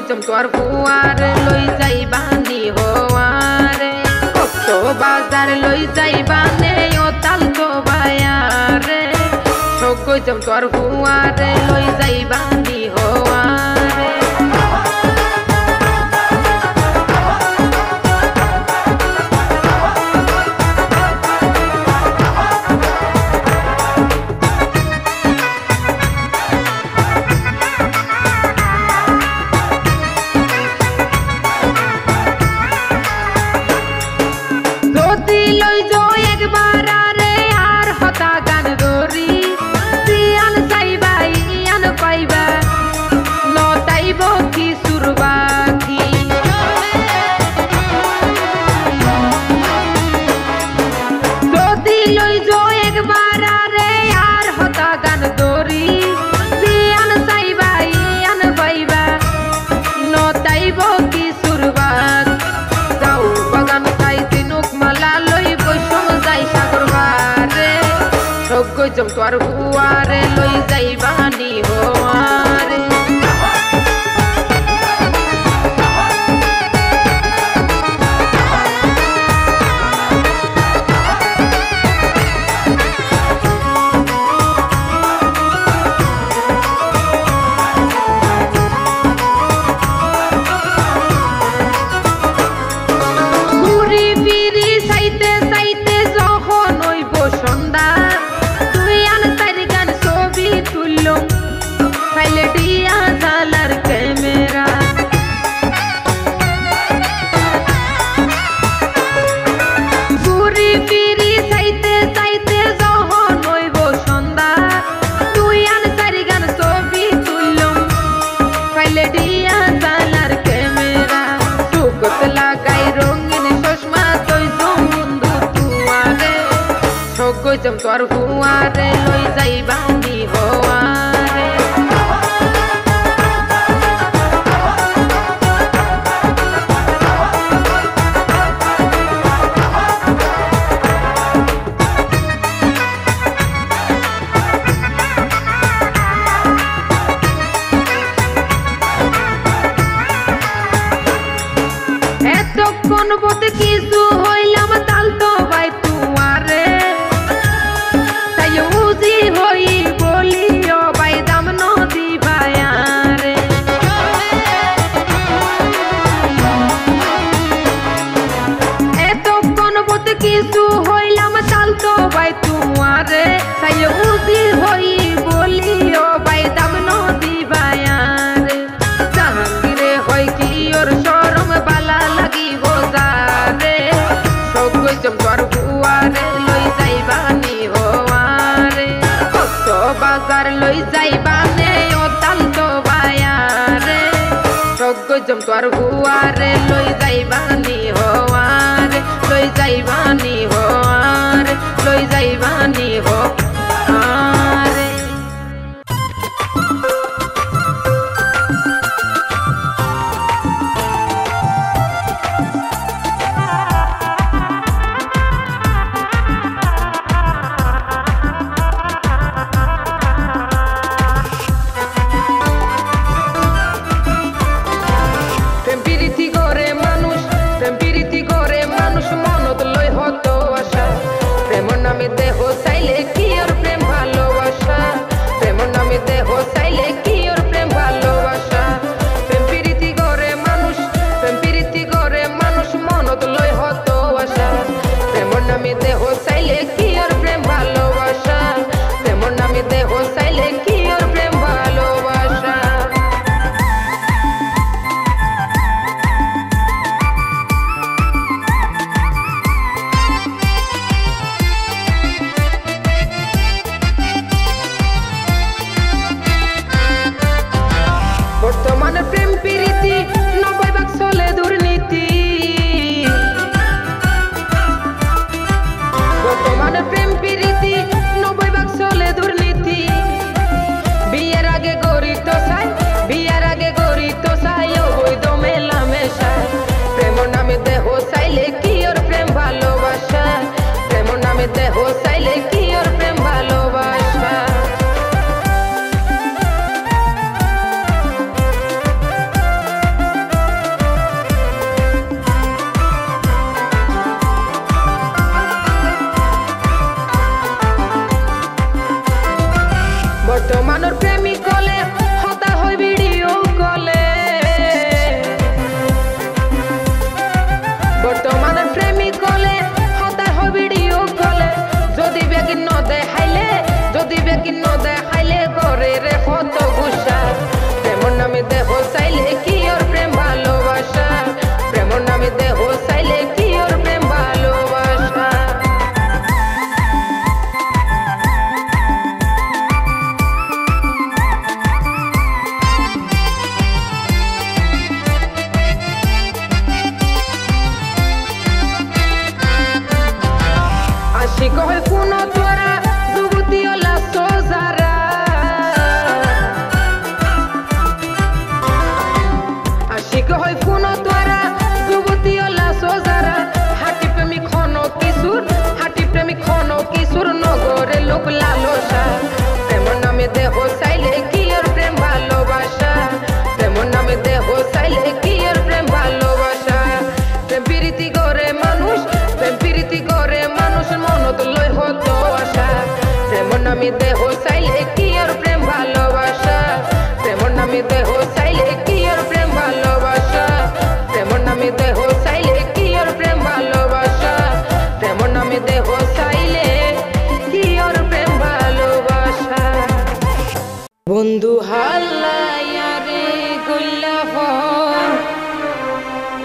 গজম তোর ফুয়ার লই যাইবানি হওয়ারে কত বাজার লই যাইবানে ও তাল তো বায়ারে গজম তোর ফুয়ারে লই যাইবানি হওয়ারে গজম তোর ফুয়ারে লই যাইবানি হওয়ারে ঘুরি ফিরি চাইতে চাইতে যখন হইব সন্ধ্যা গজম তোর ফুয়ারে লই যাইবানি হওয়ারে এতক্ষণ বলতে কিছু হইলাম তাল তো ভাই তুয়ারে হই বলি ও ভাই দাম নদী ভায়ারে এতক্ষণ বলতে কিছু হইলাম তাল তো ভাই তুয়ারে তাই উজি হই বলি ও ভাই দাম নদী ভায়ারে জাহাঙ্গীরে হয় কি ওর শরম বালা লাগিব যারে সব গজম তোর ফুয়ারে লই যাইবানি হওয়ারে বাজার লই যাইবানে ও তাল তো বায়ারে গজম তোর ফুয়ারে লই যাইবানি হওয়ারে লই যাইবানি হওয়ারে লই যাইবানি হওয়ারে মনত লই হতো আশা প্রেম নামে দেহ চাইলে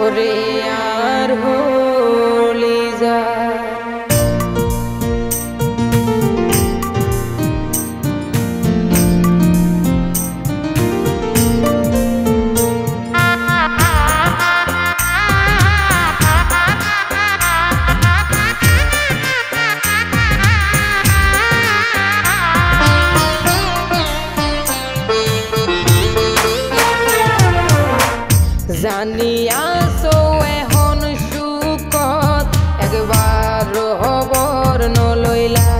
ওরে আর হলি যা। জানিয়াছো এখন সুখত একবার খবর নলইলা,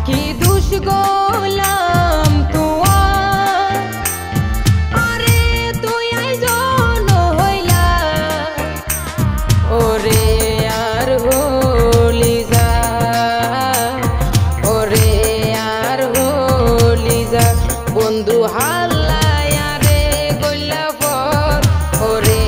কি দুষ গলাম তোমার আরে তুই আইজন হইলা। ওরে আর হলি যা, ওরে আর হলি যা, বন্ধু হাল্লা ওরে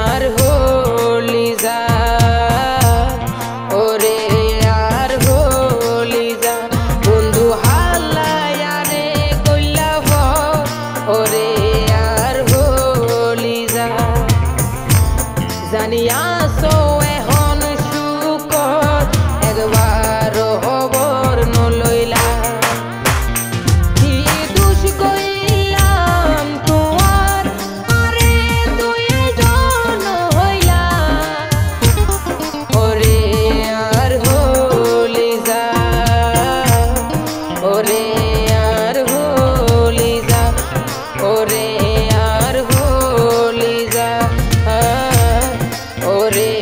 আর হলি যা, ওরে আর হলি যা, বন্ধু হাল্লায়া রে কইলা ভর, ওরে আর হলি যা। জানিয়াছো এখন সুখত একবার খবর নলইলা, কি দুষ কইলাম তোমার আরে তুই জন হইলা। ওরে আর হলি যা, ওরে আর হলি যা, ওরে আর হলি যা, ওরে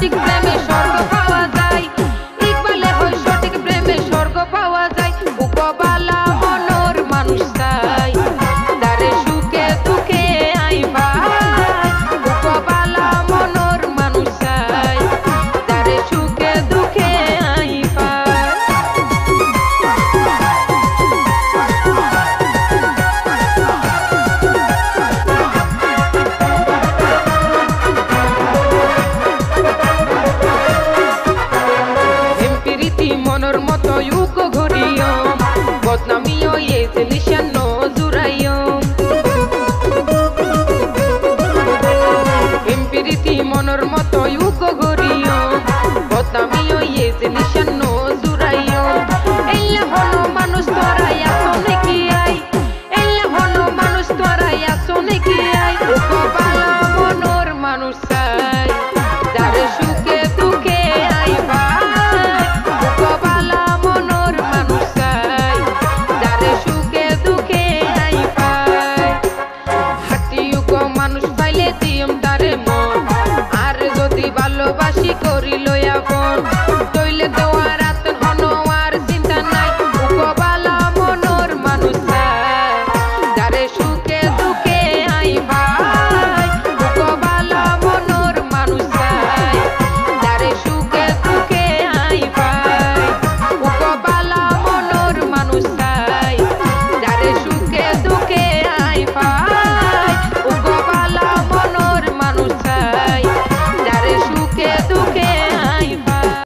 সঠিক প্রেমে স্বর্গ পাওয়া যায়, ইকবালে হয় সঠিক প্রেমে স্বর্গ পাওয়া যায়। উপবালা মনোর মানুষ চাই, তারে সুখে দুঃখে আইবা। উপবালা মনোর মানুষ চাই, তারে সুখে দুঃখে আইবা। মনের মতো ইউক ঘুরিও, বদনামিও এসে নিশান জুড়াইও। এমপিরিতি মনের মতো